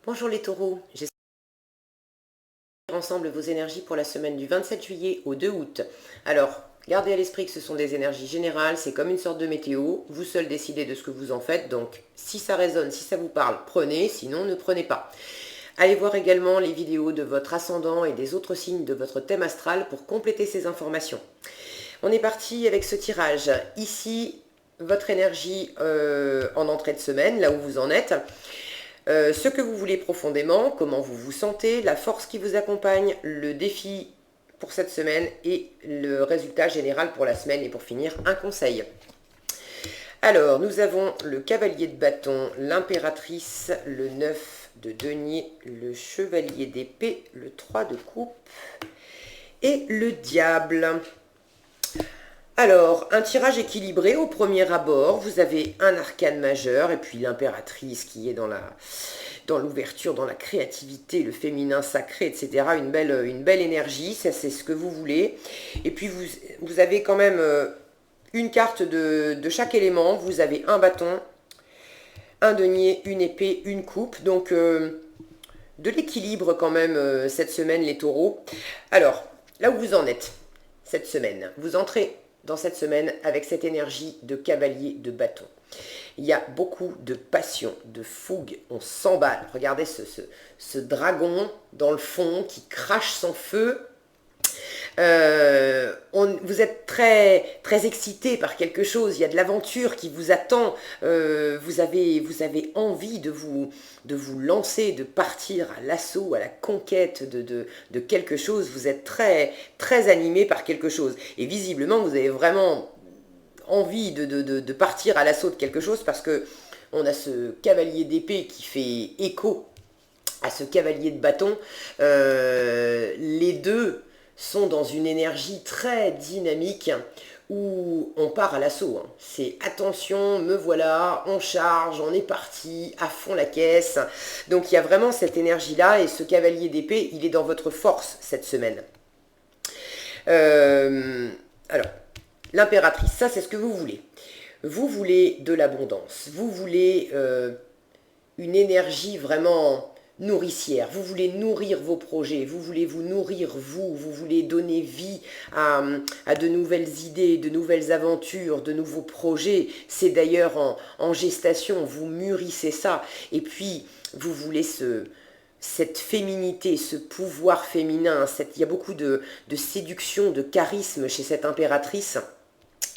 Bonjour les taureaux, j'espère ensemble vos énergies pour la semaine du 27 juillet au 2 août. Alors, gardez à l'esprit que ce sont des énergies générales, c'est comme une sorte de météo, vous seul décidez de ce que vous en faites, donc si ça résonne, si ça vous parle, prenez, sinon ne prenez pas. Allez voir également les vidéos de votre ascendant et des autres signes de votre thème astral pour compléter ces informations. On est parti avec ce tirage. Ici, votre énergie en entrée de semaine, là où vous en êtes. Ce que vous voulez profondément, comment vous vous sentez, la force qui vous accompagne, le défi pour cette semaine et le résultat général pour la semaine. Et pour finir, un conseil. Alors, nous avons le cavalier de bâton, l'impératrice, le 9 de denier, le chevalier d'épée, le 3 de coupe et le diable. Alors, un tirage équilibré au premier abord, vous avez un arcane majeur et puis l'impératrice qui est dans l'ouverture, dans la créativité, le féminin sacré, etc. Une belle énergie, ça c'est ce que vous voulez. Et puis vous avez quand même une carte de chaque élément, vous avez un bâton, un denier, une épée, une coupe, donc de l'équilibre quand même cette semaine les taureaux. Alors, là où vous en êtes cette semaine, vous entrez dans cette semaine avec cette énergie de cavalier de bâton. Il y a beaucoup de passion, de fougue, on s'emballe. Regardez ce dragon dans le fond qui crache son feu. Vous êtes très, très excité par quelque chose, il y a de l'aventure qui vous attend, vous avez envie de vous lancer, de partir à l'assaut, à la conquête de quelque chose, vous êtes très, très animé par quelque chose. Et visiblement, vous avez vraiment envie de partir à l'assaut de quelque chose parce que on a ce cavalier d'épée qui fait écho à ce cavalier de bâton. Les deux sont dans une énergie très dynamique où on part à l'assaut. C'est attention, me voilà, on charge, on est parti, à fond la caisse. Donc il y a vraiment cette énergie-là et ce cavalier d'épée, il est dans votre force cette semaine. Alors, l'impératrice, ça c'est ce que vous voulez. Vous voulez de l'abondance, vous voulez une énergie vraiment nourricière, vous voulez nourrir vos projets, vous voulez vous nourrir vous voulez donner vie à de nouvelles idées, de nouvelles aventures, de nouveaux projets. C'est d'ailleurs en gestation, vous mûrissez ça. Et puis, vous voulez cette féminité, ce pouvoir féminin, il y a beaucoup de séduction, de charisme chez cette impératrice.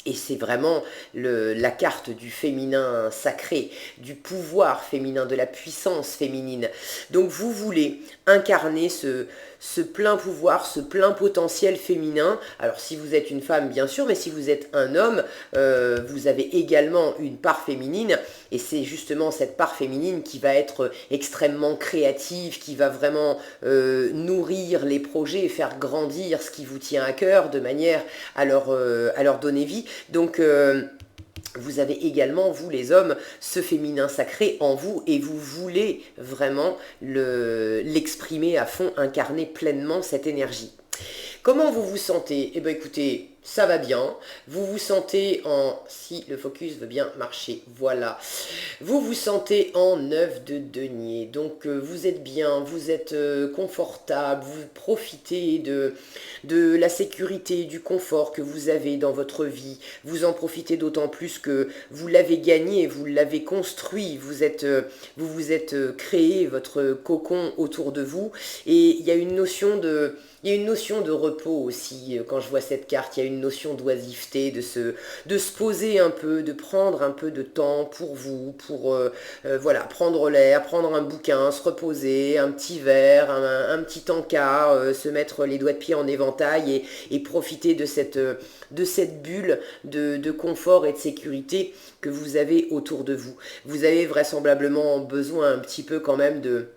Et c'est vraiment la carte du féminin sacré, du pouvoir féminin, de la puissance féminine. Donc vous voulez incarner ce plein pouvoir, ce plein potentiel féminin. Alors si vous êtes une femme, bien sûr, mais si vous êtes un homme, vous avez également une part féminine. Et c'est justement cette part féminine qui va être extrêmement créative, qui va vraiment nourrir les projets et faire grandir ce qui vous tient à cœur de manière à leur donner vie. Donc, vous avez également, vous les hommes, ce féminin sacré en vous et vous voulez vraiment l'exprimer à fond, incarner pleinement cette énergie. Comment vous vous sentez? Eh bien écoutez, ça va bien. Vous vous sentez si le focus veut bien marcher, voilà. Vous vous sentez en 9 de denier. Donc vous êtes bien, vous êtes confortable, vous profitez de la sécurité, du confort que vous avez dans votre vie. Vous en profitez d'autant plus que vous l'avez gagné, vous l'avez construit. Vous vous êtes créé votre cocon autour de vous. Et il y a une notion de repos aussi, quand je vois cette carte, il y a une notion d'oisiveté, de se poser un peu, de prendre un peu de temps pour vous, pour voilà, prendre l'air, prendre un bouquin, se reposer, un petit verre, un petit encas, se mettre les doigts de pied en éventail et profiter de cette bulle de confort et de sécurité que vous avez autour de vous. Vous avez vraisemblablement besoin un petit peu quand même de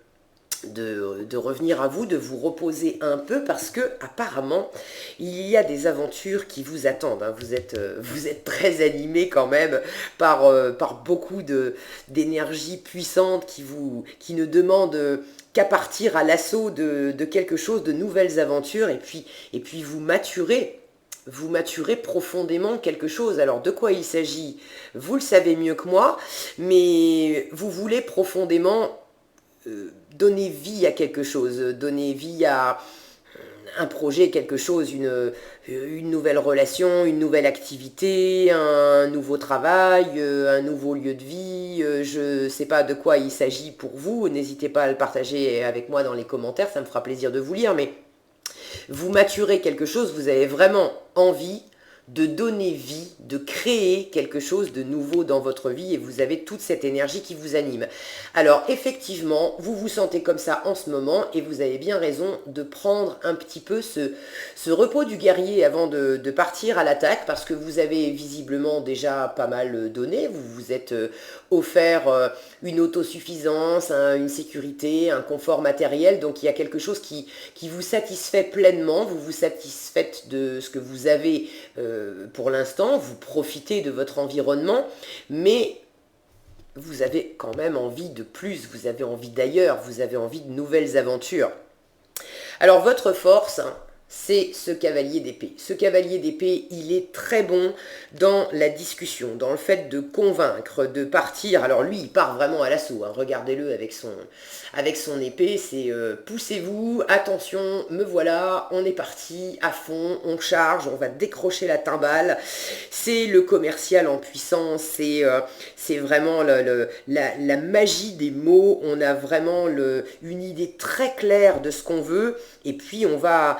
revenir à vous, de vous reposer un peu parce que apparemment il y a des aventures qui vous attendent. Vous êtes très animé quand même par beaucoup d'énergie puissante qui ne demande qu'à partir à l'assaut de quelque chose, de nouvelles aventures et puis vous maturez profondément quelque chose. Alors de quoi il s'agit, vous le savez mieux que moi, mais vous voulez profondément donner vie à quelque chose, donner vie à un projet, quelque chose, une nouvelle relation, une nouvelle activité, un nouveau travail, un nouveau lieu de vie. Je ne sais pas de quoi il s'agit pour vous. N'hésitez pas à le partager avec moi dans les commentaires, ça me fera plaisir de vous lire. Mais vous maturez quelque chose, vous avez vraiment envie de donner vie, de créer quelque chose de nouveau dans votre vie et vous avez toute cette énergie qui vous anime. Alors effectivement, vous vous sentez comme ça en ce moment et vous avez bien raison de prendre un petit peu ce repos du guerrier avant de partir à l'attaque parce que vous avez visiblement déjà pas mal donné, vous vous êtes offert une autosuffisance, une sécurité, un confort matériel, donc il y a quelque chose qui vous satisfait pleinement, vous vous satisfaites de ce que vous avez pour l'instant, vous profitez de votre environnement, mais vous avez quand même envie de plus, vous avez envie d'ailleurs, vous avez envie de nouvelles aventures. Alors votre force, c'est ce cavalier d'épée. Ce cavalier d'épée, il est très bon dans la discussion, dans le fait de convaincre, de partir. Alors lui, il part vraiment à l'assaut. Hein. Regardez-le avec son épée. C'est poussez-vous, attention, me voilà, on est parti à fond, on charge, on va décrocher la timbale. C'est le commercial en puissance. C'est vraiment la magie des mots. On a vraiment une idée très claire de ce qu'on veut. Et puis on va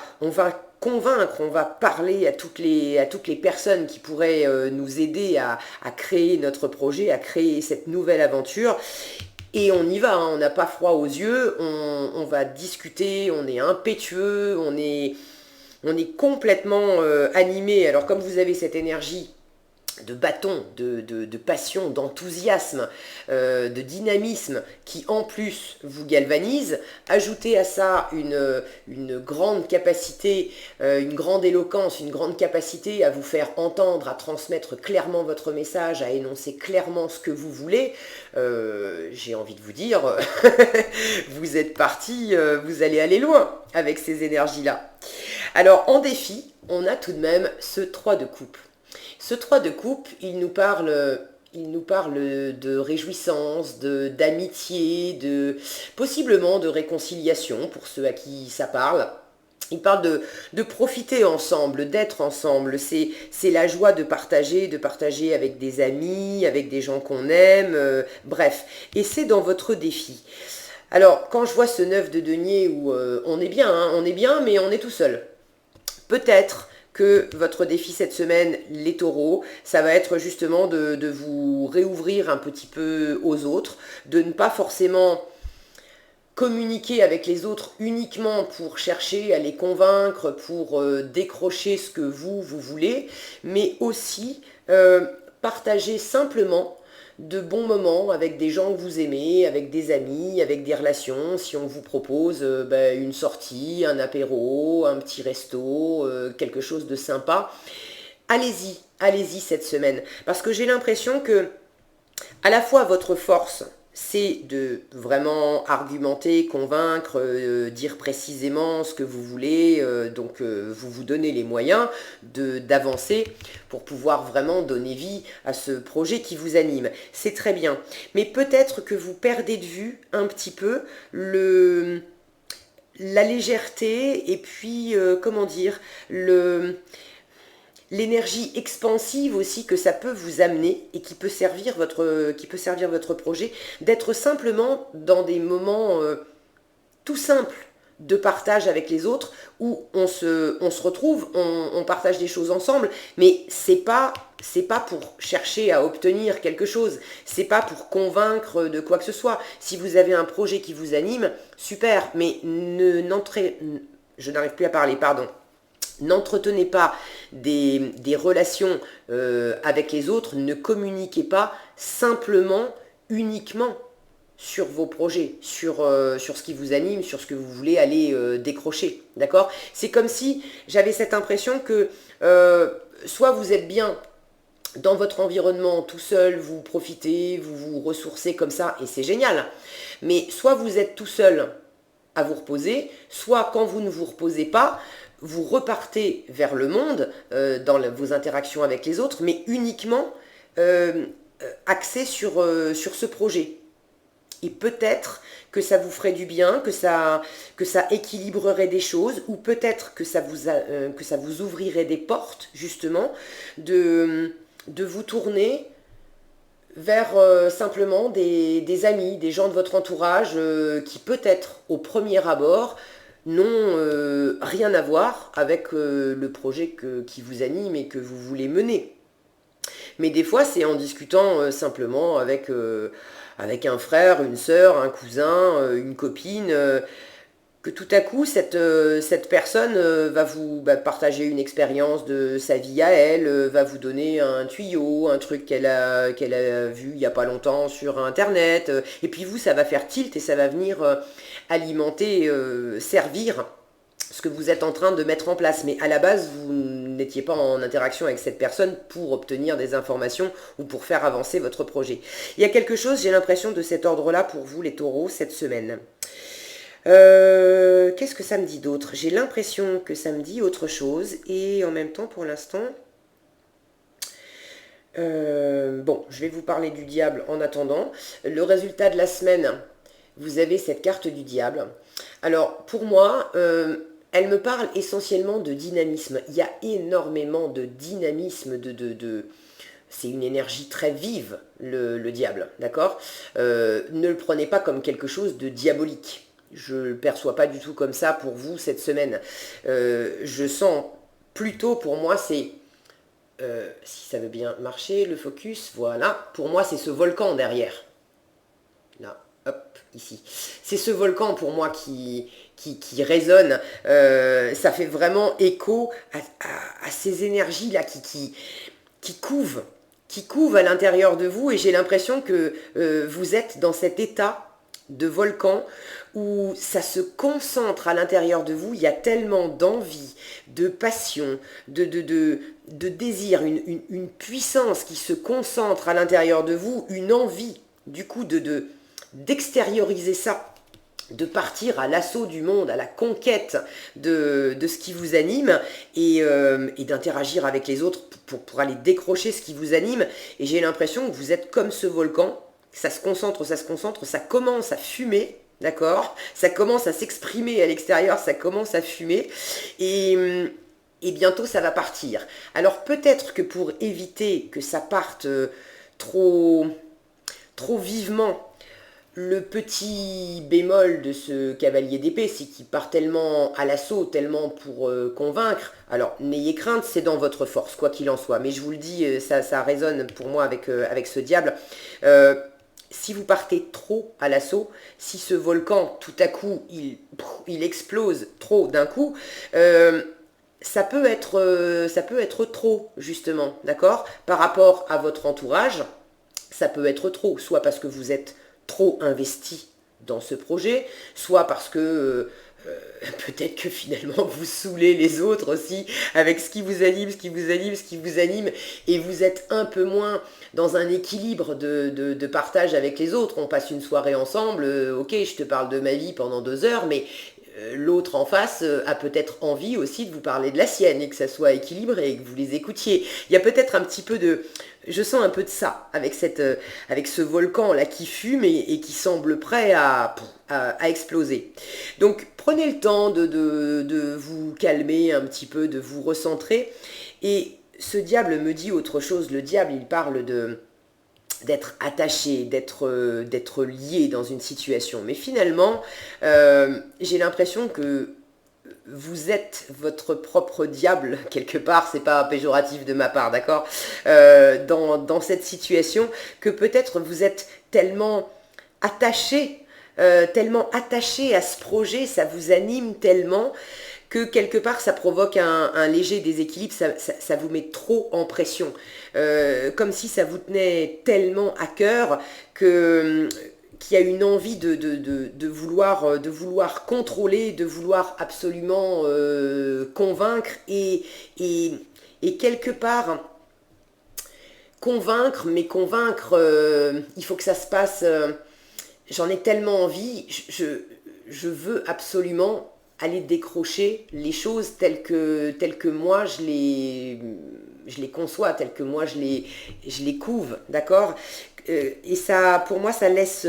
convaincre, on va parler à toutes les personnes qui pourraient nous aider à créer notre projet, à créer cette nouvelle aventure. Et on y va, hein, on n'a pas froid aux yeux, on va discuter, on est impétueux, on est complètement animé. Alors comme vous avez cette énergie de bâton, de passion, d'enthousiasme, de dynamisme qui en plus vous galvanise. Ajoutez à ça une grande capacité, une grande éloquence, une grande capacité à vous faire entendre, à transmettre clairement votre message, à énoncer clairement ce que vous voulez. J'ai envie de vous dire, vous êtes parti, vous allez aller loin avec ces énergies-là. Alors en défi, on a tout de même ce 3 de coupe. Ce 3 de coupe, il nous parle de réjouissance, d'amitié, possiblement de réconciliation pour ceux à qui ça parle. Il parle de profiter ensemble, d'être ensemble. C'est la joie de partager avec des amis, avec des gens qu'on aime, bref. Et c'est dans votre défi. Alors, quand je vois ce 9 de denier où on est bien, mais on est tout seul. Peut-être que votre défi cette semaine, les taureaux, ça va être justement de vous réouvrir un petit peu aux autres, de ne pas forcément communiquer avec les autres uniquement pour chercher à les convaincre, pour décrocher ce que vous voulez, mais aussi partager simplement de bons moments avec des gens que vous aimez, avec des amis, avec des relations. Si on vous propose une sortie, un apéro, un petit resto, quelque chose de sympa, allez-y cette semaine. Parce que j'ai l'impression que à la fois votre force, c'est de vraiment argumenter, convaincre, dire précisément ce que vous voulez, donc vous vous donnez les moyens d'avancer pour pouvoir vraiment donner vie à ce projet qui vous anime. C'est très bien, mais peut-être que vous perdez de vue un petit peu la légèreté et puis, comment dire, l'énergie expansive aussi que ça peut vous amener et qui peut servir votre projet, d'être simplement dans des moments tout simples de partage avec les autres où on se retrouve, on partage des choses ensemble, mais c'est pas pour chercher à obtenir quelque chose, c'est pas pour convaincre de quoi que ce soit. Si vous avez un projet qui vous anime, super, mais je n'arrive plus à parler, pardon. N'entretenez pas des relations avec les autres, ne communiquez pas simplement, uniquement sur vos projets, sur ce qui vous anime, sur ce que vous voulez aller décrocher, d'accord? C'est comme si j'avais cette impression que soit vous êtes bien dans votre environnement tout seul, vous profitez, vous vous ressourcez comme ça, et c'est génial, mais soit vous êtes tout seul à vous reposer, soit quand vous ne vous reposez pas, vous repartez vers le monde dans vos interactions avec les autres, mais uniquement axé sur ce projet. Et peut-être que ça vous ferait du bien, que ça équilibrerait des choses, ou peut-être que que ça vous ouvrirait des portes, justement, de vous tourner vers simplement des amis, des gens de votre entourage qui peut-être au premier abord n'ont rien à voir avec le projet qui vous anime et que vous voulez mener. Mais des fois, c'est en discutant simplement avec un frère, une sœur, un cousin, une copine, que tout à coup, cette personne va vous partager une expérience de sa vie à elle, va vous donner un tuyau, un truc qu'elle a vu il n'y a pas longtemps sur Internet. Et puis vous, ça va faire tilt et ça va venir alimenter, servir ce que vous êtes en train de mettre en place. Mais à la base, vous n'étiez pas en interaction avec cette personne pour obtenir des informations ou pour faire avancer votre projet. Il y a quelque chose, j'ai l'impression, de cet ordre-là pour vous, les taureaux, cette semaine. Qu'est-ce que ça me dit d'autre? J'ai l'impression que ça me dit autre chose et en même temps, pour l'instant, bon, je vais vous parler du diable en attendant. Le résultat de la semaine, vous avez cette carte du diable. Alors, pour moi, elle me parle essentiellement de dynamisme. Il y a énormément de dynamisme, c'est une énergie très vive, le diable, d'accord? Ne le prenez pas comme quelque chose de diabolique. Je ne le perçois pas du tout comme ça pour vous cette semaine. Je sens plutôt, pour moi, c'est... si ça veut bien marcher, le focus, voilà. Pour moi, c'est ce volcan derrière. Là, hop, ici. C'est ce volcan pour moi qui résonne. Ça fait vraiment écho à ces énergies-là qui couvent à l'intérieur de vous. Et j'ai l'impression que vous êtes dans cet état de volcan où ça se concentre à l'intérieur de vous. Il y a tellement d'envie, de passion, de désir, une puissance qui se concentre à l'intérieur de vous, une envie du coup d'extérioriser ça, de partir à l'assaut du monde, à la conquête de ce qui vous anime et d'interagir avec les autres pour aller décrocher ce qui vous anime. Et j'ai l'impression que vous êtes comme ce volcan, ça se concentre, ça commence à fumer, d'accord? Ça commence à s'exprimer à l'extérieur, ça commence à fumer et bientôt ça va partir. Alors peut-être que pour éviter que ça parte trop vivement, le petit bémol de ce cavalier d'épée, c'est qu'il part tellement à l'assaut, tellement pour convaincre. Alors, n'ayez crainte, c'est dans votre force, quoi qu'il en soit. Mais je vous le dis, ça résonne pour moi avec ce diable. Si vous partez trop à l'assaut, si ce volcan, tout à coup, il explose trop d'un coup, ça peut être trop, justement, d'accord? Par rapport à votre entourage, ça peut être trop, soit parce que vous êtes trop investi dans ce projet, soit parce que peut-être que finalement vous saoulez les autres aussi avec ce qui vous anime, et vous êtes un peu moins dans un équilibre de partage avec les autres. On passe une soirée ensemble, ok, je te parle de ma vie pendant 2 heures, mais l'autre en face a peut-être envie aussi de vous parler de la sienne et que ça soit équilibré et que vous les écoutiez. Il y a peut-être un petit peu je sens un peu de ça avec ce volcan là qui fume et qui semble prêt à exploser. Donc prenez le temps de vous calmer un petit peu, de vous recentrer. Et ce diable me dit autre chose. Le diable, il parle d'être attaché, d'être lié dans une situation. Mais finalement, j'ai l'impression que vous êtes votre propre diable, quelque part, c'est pas péjoratif de ma part, d'accord, dans cette situation, que peut-être vous êtes tellement attaché à ce projet, ça vous anime tellement, que quelque part ça provoque un léger déséquilibre, ça vous met trop en pression, comme si ça vous tenait tellement à cœur qu'il y a une envie de vouloir contrôler, de vouloir absolument convaincre et quelque part convaincre, mais convaincre, il faut que ça se passe, j'en ai tellement envie, je veux absolument aller décrocher les choses telles que moi je les conçois, telles que moi je les couve, d'accord? Et ça, pour moi, ça laisse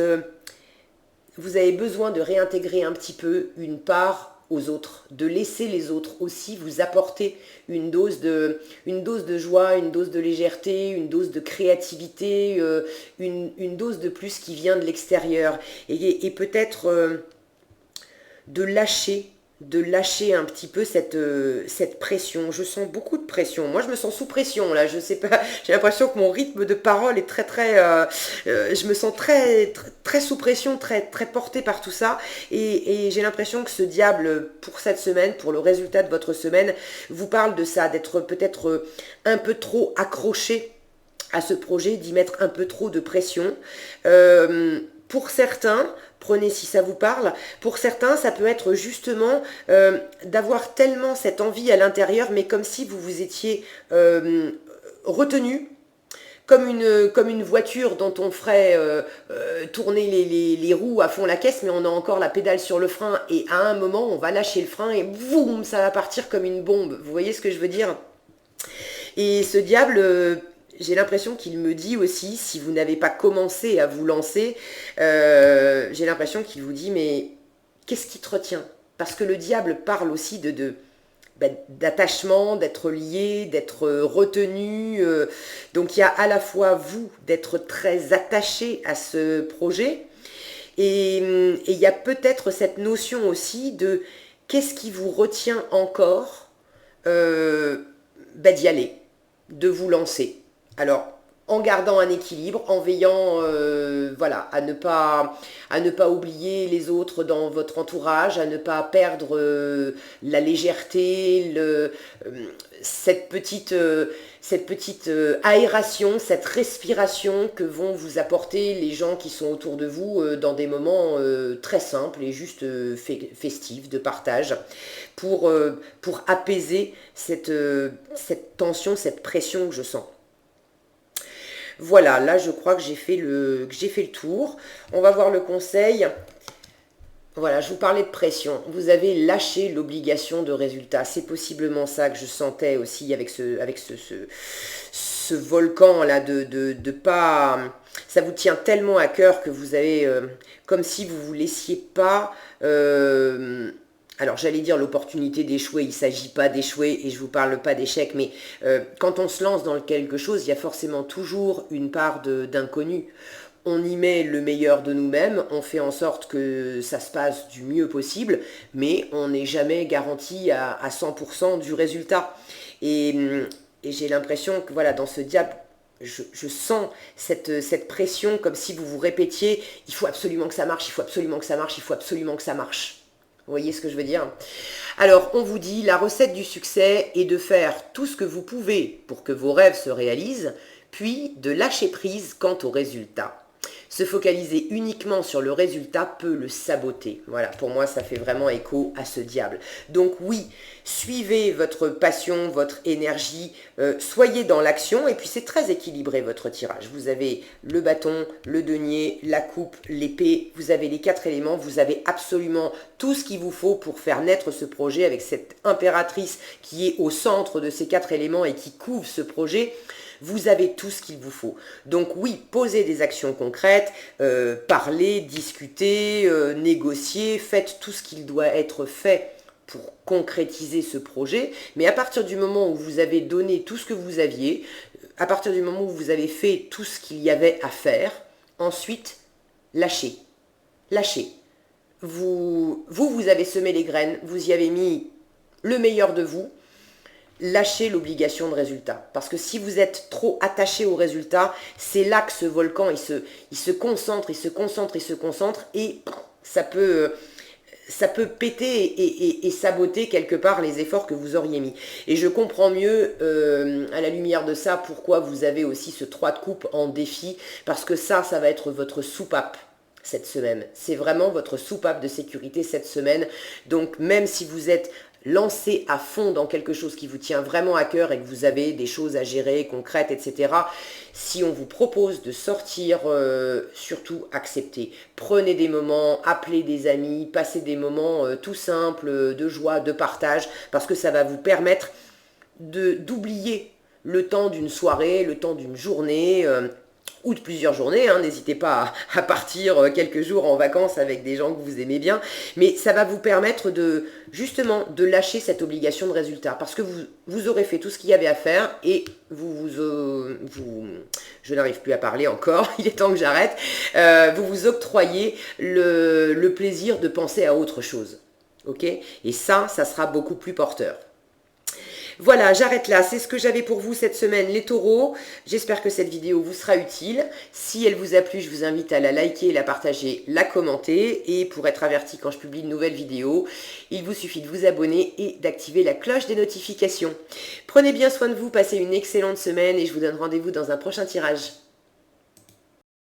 vous avez besoin de réintégrer un petit peu une part aux autres, de laisser les autres aussi vous apporter une dose de joie, une dose de légèreté, une dose de créativité, une dose de plus qui vient de l'extérieur. Et peut-être de lâcher un petit peu cette pression. Je sens beaucoup de pression. Moi, je me sens sous pression, là. Je sais pas, j'ai l'impression que mon rythme de parole est je me sens très sous pression, très portée par tout ça. Et j'ai l'impression que ce diable, pour cette semaine, pour le résultat de votre semaine, vous parle de ça, d'être peut-être un peu trop accroché à ce projet, d'y mettre un peu trop de pression. Pour certains, prenez si ça vous parle, pour certains, ça peut être justement d'avoir tellement cette envie à l'intérieur, mais comme si vous vous étiez retenu, comme une voiture dont on ferait tourner les roues à fond la caisse, mais on a encore la pédale sur le frein, et à un moment, on va lâcher le frein, et boum, ça va partir comme une bombe. Vous voyez ce que je veux dire? Et ce diable... j'ai l'impression qu'il me dit aussi, si vous n'avez pas commencé à vous lancer, j'ai l'impression qu'il vous dit, mais qu'est-ce qui te retient? Parce que le diable parle aussi d'attachement, d'être lié, d'être retenu. Donc il y a à la fois vous, d'être très attaché à ce projet, et il y a peut-être cette notion aussi de qu'est-ce qui vous retient encore d'y aller, de vous lancer. Alors, en gardant un équilibre, en veillant voilà, à ne pas oublier les autres dans votre entourage, à ne pas perdre la légèreté, cette petite aération, cette respiration que vont vous apporter les gens qui sont autour de vous dans des moments très simples et juste festifs, de partage, pour apaiser cette tension, cette pression que je sens. Voilà, là je crois que j'ai fait le tour. On va voir le conseil. Voilà, je vous parlais de pression. Vous avez lâché l'obligation de résultat. C'est possiblement ça que je sentais aussi avec ce volcan là de pas. Ça vous tient tellement à cœur que vous avez comme si vous vous laissiez pas. Alors j'allais dire l'opportunité d'échouer, il ne s'agit pas d'échouer et je ne vous parle pas d'échec, mais quand on se lance dans quelque chose, il y a forcément toujours une part d'inconnu. On y met le meilleur de nous-mêmes, on fait en sorte que ça se passe du mieux possible, mais on n'est jamais garanti à 100% du résultat. Et j'ai l'impression que voilà, dans ce diable, je sens cette pression comme si vous vous répétiez, il faut absolument que ça marche, il faut absolument que ça marche, il faut absolument que ça marche. Vous voyez ce que je veux dire? Alors, on vous dit, la recette du succès est de faire tout ce que vous pouvez pour que vos rêves se réalisent, puis de lâcher prise quant au résultat. Se focaliser uniquement sur le résultat peut le saboter. Voilà, pour moi, ça fait vraiment écho à ce diable. Donc oui, suivez votre passion, votre énergie, soyez dans l'action, et puis c'est très équilibré votre tirage. Vous avez le bâton, le denier, la coupe, l'épée, vous avez les 4 éléments, vous avez absolument tout ce qu'il vous faut pour faire naître ce projet avec cette impératrice qui est au centre de ces 4 éléments et qui couvre ce projet. Vous avez tout ce qu'il vous faut. Donc oui, posez des actions concrètes, parlez, discutez, négociez, faites tout ce qu'il doit être fait pour concrétiser ce projet. Mais à partir du moment où vous avez donné tout ce que vous aviez, à partir du moment où vous avez fait tout ce qu'il y avait à faire, ensuite, lâchez. Lâchez. Vous avez semé les graines, vous y avez mis le meilleur de vous. Lâchez l'obligation de résultat. Parce que si vous êtes trop attaché au résultat, c'est là que ce volcan, il se concentre, et ça peut péter et saboter quelque part les efforts que vous auriez mis. Et je comprends mieux, à la lumière de ça, pourquoi vous avez aussi ce 3 de coupe en défi, parce que ça va être votre soupape cette semaine. C'est vraiment votre soupape de sécurité cette semaine. Donc même si vous êtes lancez à fond dans quelque chose qui vous tient vraiment à cœur et que vous avez des choses à gérer, concrètes, etc. Si on vous propose de sortir, surtout acceptez. Prenez des moments, appelez des amis, passez des moments tout simples, de joie, de partage, parce que ça va vous permettre d'oublier le temps d'une soirée, le temps d'une journée, ou de plusieurs journées, hein, n'hésitez pas à partir quelques jours en vacances avec des gens que vous aimez bien, mais ça va vous permettre de, justement, de lâcher cette obligation de résultat, parce que vous aurez fait tout ce qu'il y avait à faire, et je n'arrive plus à parler encore, il est temps que j'arrête, vous vous octroyez le plaisir de penser à autre chose, ok? Et ça sera beaucoup plus porteur. Voilà, j'arrête là. C'est ce que j'avais pour vous cette semaine, les taureaux. J'espère que cette vidéo vous sera utile. Si elle vous a plu, je vous invite à la liker, la partager, la commenter. Et pour être averti quand je publie une nouvelle vidéo, il vous suffit de vous abonner et d'activer la cloche des notifications. Prenez bien soin de vous, passez une excellente semaine et je vous donne rendez-vous dans un prochain tirage.